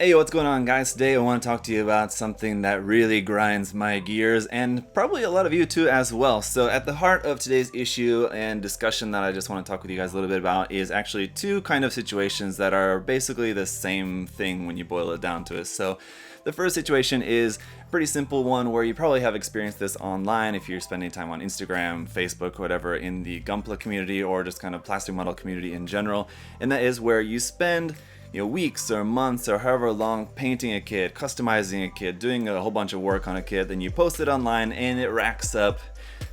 Hey, what's going on, guys? Today I want to talk to you about something that really grinds my gears, and probably a lot of you too as well. So at the heart of today's issue and discussion that I just want to talk with you guys a little bit about is actually two kind of situations that are basically the same thing when you boil it down to it. So the first situation is a pretty simple one where you probably have experienced this online if you're spending time on Instagram, Facebook, whatever, in the Gunpla community or just kind of plastic model community in general. And that is where you spend weeks or months or however long painting a kid, customizing a kid, doing a whole bunch of work on a kid, then you post it online and it racks up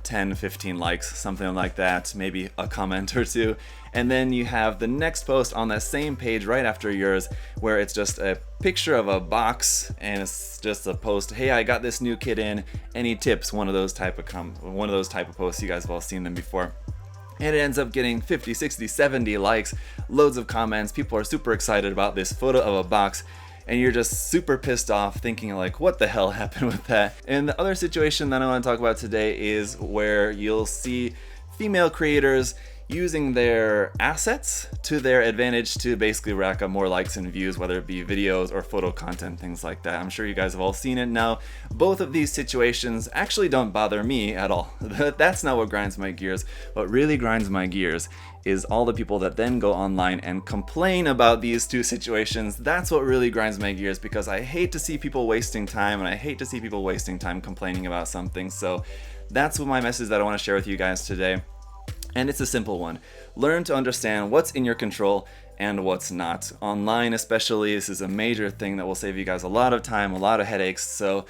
10, 15 likes, something like that, maybe a comment or two. And then you have the next post on that same page right after yours where it's just a picture of a box and it's just a post, hey, I got this new kid in, any tips? One of those type of posts. You guys have all seen them before. And it ends up getting 50, 60, 70 likes, loads of comments. People are super excited about this photo of a box, and you're just super pissed off thinking like, what the hell happened with that? And the other situation that I want to talk about today is where you'll see female creators using their assets to their advantage to basically rack up more likes and views, whether it be videos or photo content, things like that. I'm sure you guys have all seen it. Now, both of these situations actually don't bother me at all. That's not what grinds my gears. What really grinds my gears is all the people that then go online and complain about these two situations. That's what really grinds my gears, because I hate to see people wasting time, and I hate to see people wasting time complaining about something. So that's what my message that I want to share with you guys today. And it's a simple one. Learn to understand what's in your control and what's not. Online especially, this is a major thing that will save you guys a lot of time, a lot of headaches. So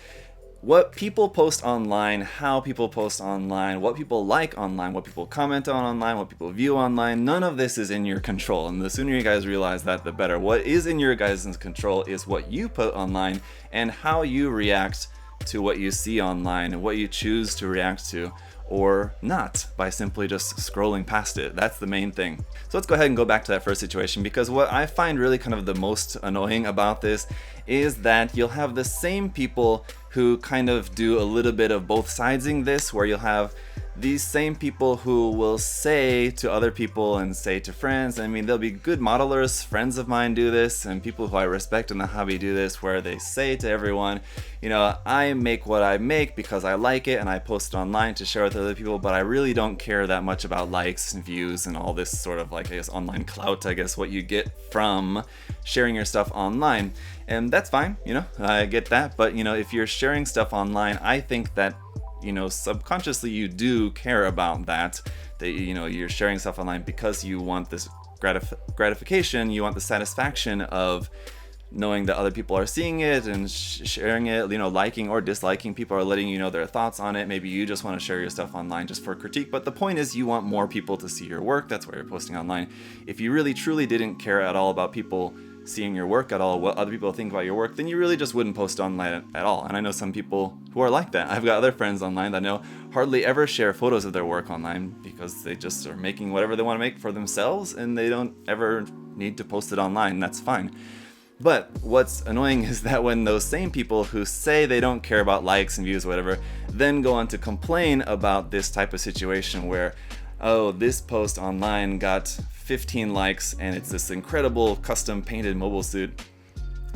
what people post online, how people post online, what people like online, what people comment on online, what people view online, none of this is in your control. And the sooner you guys realize that, the better. What is in your guys' control is what you put online and how you react to what you see online and what you choose to react to or not by simply just scrolling past it. That's the main thing. So let's go ahead and go back to that first situation, because what I find really kind of the most annoying about this is that you'll have the same people who kind of do a little bit of both sidesing this, where you'll have these same people who will say to other people and say to friends, I mean, there'll be good modelers, friends of mine do this, and people who I respect in the hobby do this, where they say to everyone, I make what I make because I like it and I post it online to share with other people, but I really don't care that much about likes and views and all this sort of like, I guess, online clout, I guess, what you get from sharing your stuff online. And that's fine, I get that, but if you're sharing stuff online, I think that subconsciously you do care about that you're sharing stuff online because you want this gratification, you want the satisfaction of knowing that other people are seeing it and sharing it, liking or disliking. People are letting you know their thoughts on it. Maybe you just want to share your stuff online just for critique, but the point is you want more people to see your work. That's why you're posting online. If you really truly didn't care at all about people seeing your work at all, what other people think about your work, then you really just wouldn't post online at all. And I know some people who are like that. I've got other friends online that I know hardly ever share photos of their work online because they just are making whatever they want to make for themselves and they don't ever need to post it online. That's fine. But what's annoying is that when those same people who say they don't care about likes and views or whatever, then go on to complain about this type of situation where, oh, this post online got 15 likes and it's this incredible custom painted mobile suit,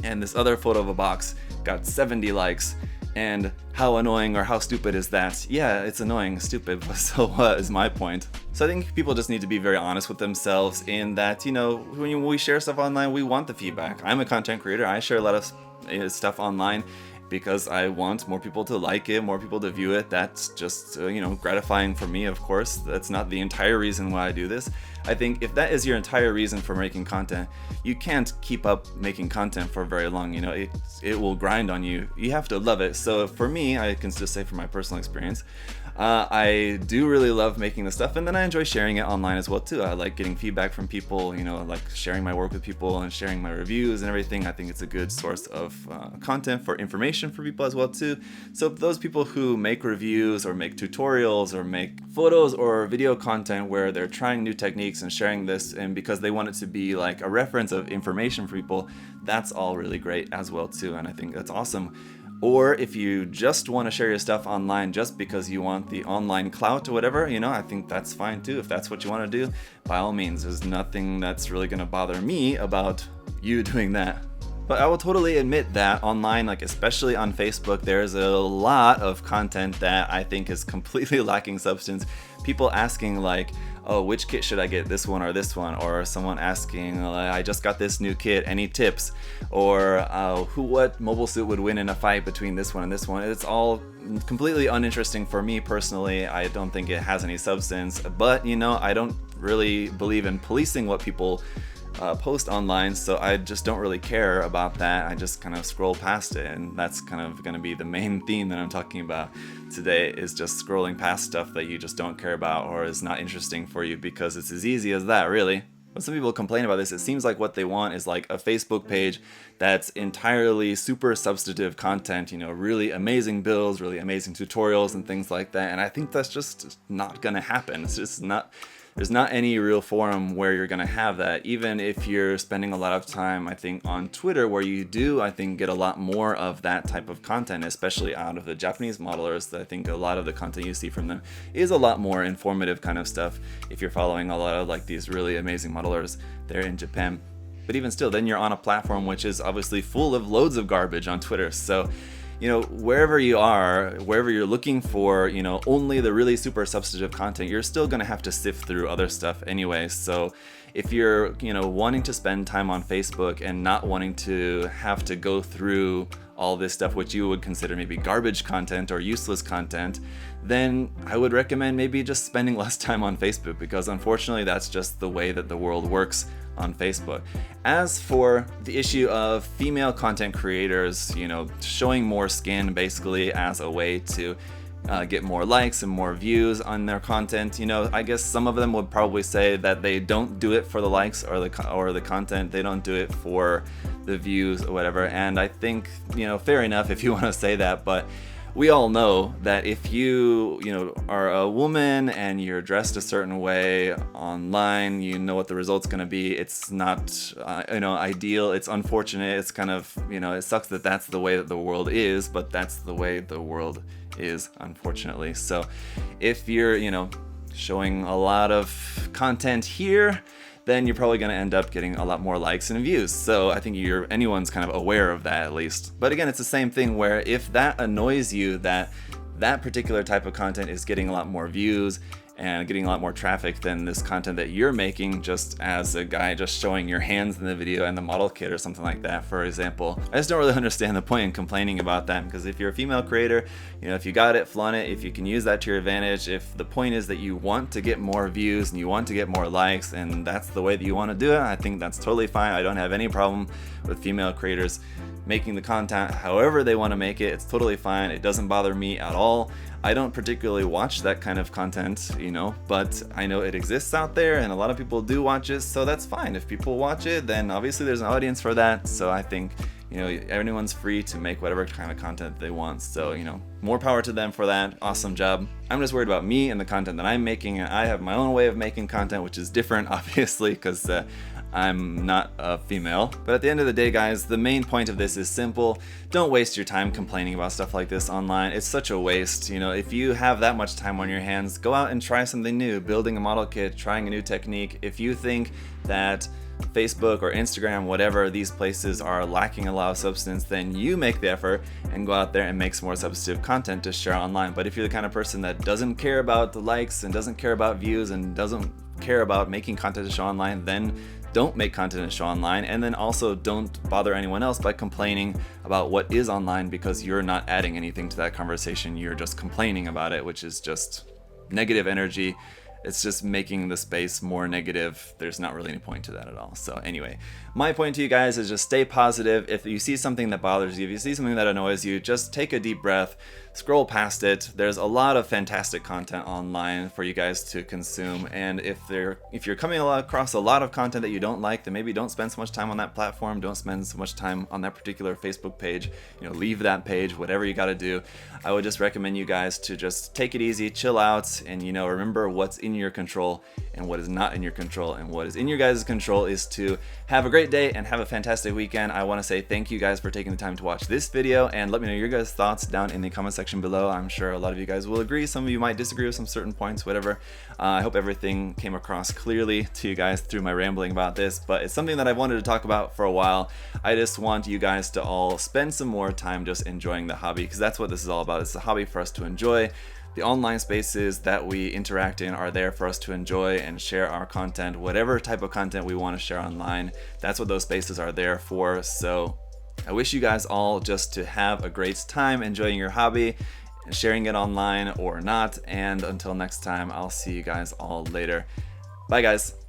and this other photo of a box got 70 likes, and how annoying or how stupid is that? Yeah, it's annoying, stupid, but so what is my point? So I think people just need to be very honest with themselves in that, when we share stuff online, we want the feedback. I'm a content creator. I share a lot of stuff online because I want more people to like it, more people to view it. That's just, gratifying for me, of course. That's not the entire reason why I do this. I think if that is your entire reason for making content, you can't keep up making content for very long. It will grind on you. You have to love it. So for me, I can just say from my personal experience, I do really love making the stuff, and then I enjoy sharing it online as well too. I like getting feedback from people, like sharing my work with people and sharing my reviews and everything. I think it's a good source of content for information for people as well too. So those people who make reviews or make tutorials or make photos or video content where they're trying new techniques and sharing this, and because they want it to be like a reference of information for people, that's all really great as well too, and I think that's awesome. Or if you just want to share your stuff online just because you want the online clout or whatever, I think that's fine too. If that's what you want to do, by all means, there's nothing that's really going to bother me about you doing that. But I will totally admit that online, like especially on Facebook, there's a lot of content that I think is completely lacking substance. People asking like, oh, which kit should I get, this one or this one? Or someone asking, I just got this new kit, any tips? Or what mobile suit would win in a fight between this one and this one? It's all completely uninteresting for me personally. I don't think it has any substance, but you know, I don't really believe in policing what people post online, so I just don't really care about that. I just kind of scroll past it, and that's kind of going to be the main theme that I'm talking about today, is just scrolling past stuff that you just don't care about or is not interesting for you, because it's as easy as that, really. When some people complain about this, it seems like what they want is like a Facebook page that's entirely super substantive content, you know, really amazing builds, really amazing tutorials and things like that, and I think that's just not gonna happen. It's just not, there's not any real forum where you're gonna have that, even if you're spending a lot of time, I think, on Twitter, where you do, I think, get a lot more of that type of content, especially out of the Japanese modelers. I think a lot of the content you see from them is a lot more informative kind of stuff if you're following a lot of like these really amazing modelers there in Japan. But even still, then you're on a platform which is obviously full of loads of garbage on Twitter. So, you know, wherever you are, wherever you're looking for, you know, only the really super substantive content, you're still going to have to sift through other stuff anyway. So if you're, you know, wanting to spend time on Facebook and not wanting to have to go through all this stuff which you would consider maybe garbage content or useless content, then I would recommend maybe just spending less time on Facebook, because unfortunately that's just the way that the world works on Facebook. As for the issue of female content creators, you know, showing more skin basically as a way to get more likes and more views on their content, you know, I guess some of them would probably say that they don't do it for the likes or the content. They don't do it for the views or whatever. And I think, you know, fair enough if you want to say that, but we all know that if you know, are a woman and you're dressed a certain way online, you know what the result's going to be. It's not, you know, ideal. It's unfortunate. It's kind of, you know, it sucks that that's the way that the world is, but that's the way the world is, unfortunately. So if you're, you know, showing a lot of content here, then you're probably going to end up getting a lot more likes and views. So I think anyone's kind of aware of that at least. But again, it's the same thing where if that annoys you, that particular type of content is getting a lot more views and getting a lot more traffic than this content that you're making just as a guy just showing your hands in the video and the model kit or something like that, for example. I just don't really understand the point in complaining about that, because if you're a female creator, you know, if you got it, flaunt it. If you can use that to your advantage, if the point is that you want to get more views and you want to get more likes and that's the way that you want to do it, I think that's totally fine. I don't have any problem with female creators making the content however they want to make it. It's totally fine. It doesn't bother me at all. I don't particularly watch that kind of content, you know, but I know it exists out there and a lot of people do watch it, so that's fine. If people watch it, then obviously there's an audience for that. So I think, you know, everyone's free to make whatever kind of content they want. So, you know, more power to them for that. Awesome job. I'm just worried about me and the content that I'm making, and I have my own way of making content, which is different, obviously, because I'm not a female. But at the end of the day, guys, the main point of this is simple. Don't waste your time complaining about stuff like this online. It's such a waste. You know, if you have that much time on your hands, go out and try something new, building a model kit, trying a new technique. If you think that Facebook or Instagram, whatever, these places are lacking a lot of substance, then you make the effort and go out there and make some more substantive content to share online. But if you're the kind of person that doesn't care about the likes and doesn't care about views and doesn't care about making content to show online, then don't make content to show online, and then also don't bother anyone else by complaining about what is online, because you're not adding anything to that conversation. You're just complaining about it, which is just negative energy. It's just making the space more negative. There's not really any point to that at all. So anyway, my point to you guys is just stay positive. If you see something that bothers you, if you see something that annoys you, just take a deep breath, scroll past it. There's a lot of fantastic content online for you guys to consume. And if you're coming across a lot of content that you don't like, then maybe don't spend so much time on that platform. Don't spend so much time on that particular Facebook page. You know, leave that page, whatever you got to do. I would just recommend you guys to just take it easy, chill out, and, you know, remember what's in your control and what is not in your control. And what is in your guys' control is to have a great day and have a fantastic weekend. I want to say thank you guys for taking the time to watch this video, and let me know your guys' thoughts down in the comment section section below. I'm sure a lot of you guys will agree. Some of you might disagree with some certain points, whatever. I hope everything came across clearly to you guys through my rambling about this, but it's something that I've wanted to talk about for a while. I just want you guys to all spend some more time just enjoying the hobby, because that's what this is all about. It's a hobby for us to enjoy. The online spaces that we interact in are there for us to enjoy and share our content, whatever type of content we want to share online. That's what those spaces are there for. So I wish you guys all just to have a great time enjoying your hobby, sharing it online or not. And until next time, I'll see you guys all later. Bye guys.